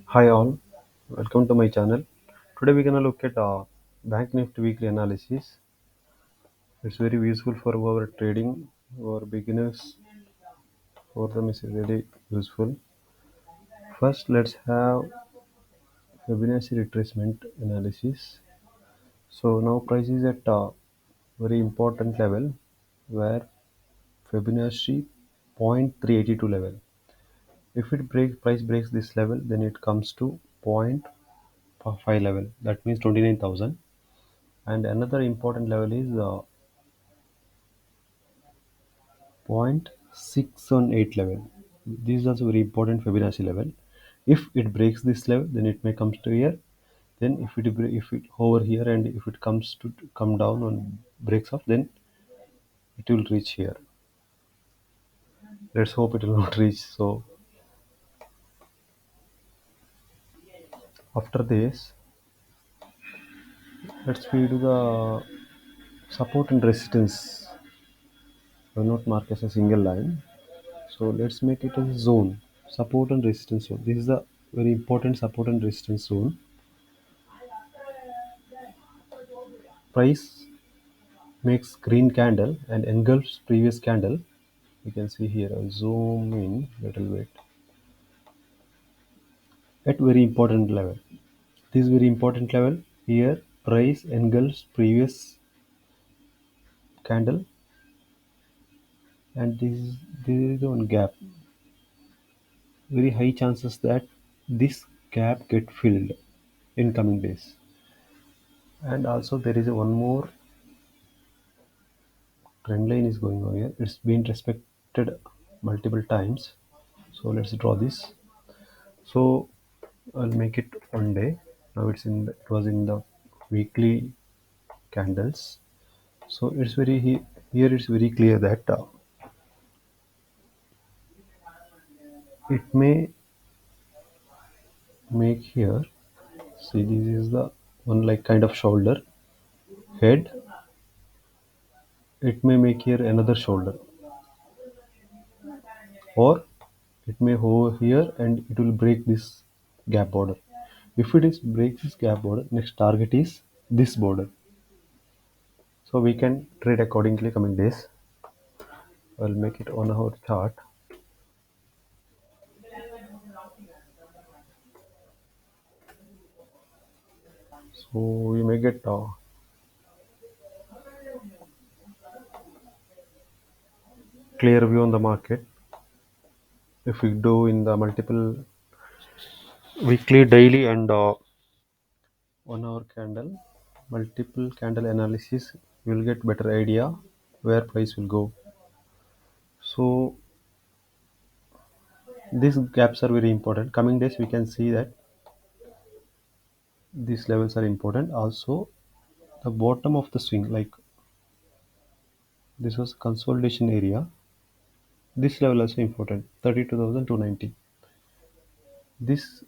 Hi all, welcome to my channel. Today we're gonna look at Bank Nifty weekly analysis. It's very useful for our trading, our beginners. For them, it's really useful. First, let's have Fibonacci retracement analysis. So now price is at a very important level where Fibonacci 0.382 level. If it breaks, price breaks this level, then it comes to 0.5 level. That means 29,000. And another important level is 0.618 level. This is also very important Fibonacci level. If it breaks this level, then it may comes to here. Then if it over here and if it comes to come down and breaks off, then it will reach here. Let's hope it will not reach. So after this, let's we do the support and resistance. Why not mark as a single line? So let's make it a zone. Support and resistance zone. This is the very important support and resistance zone. Price makes green candle and engulfs previous candle. You can see here. I'll zoom in little bit at very important level. This very important level here. Price engulfs previous candle, and this is one gap. Very high chances that this gap get filled in coming days. And also there is one more trend line is going on here. It's been respected multiple times. So let's draw this. So I'll make it one day. Now it was in the weekly candles. So here it's very clear that it may make here. See, this is the one like kind of shoulder head. It may make here another shoulder, or it may hover here and it will break this gap border. If it is break this gap border, next target is this border. So we can trade accordingly coming days. I'll make it on our chart. So we may get clear view on the market if we do in the multiple weekly, daily, and 1 hour candle, multiple candle analysis. We'll get better idea where price will go. So these gaps are very important. Coming days, we can see that these levels are important. Also, the bottom of the swing, like this was consolidation area. This level also important. 32,290. This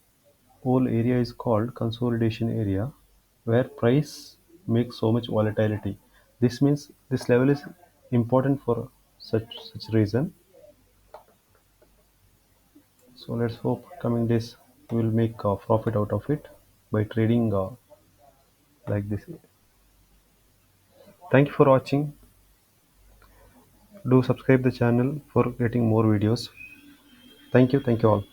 whole area is called consolidation area where price makes so much volatility. This means this level is important for such reason. So let's hope coming days we will make a profit out of it by trading like this. Thank you for watching. Do subscribe the channel for getting more videos. Thank you all.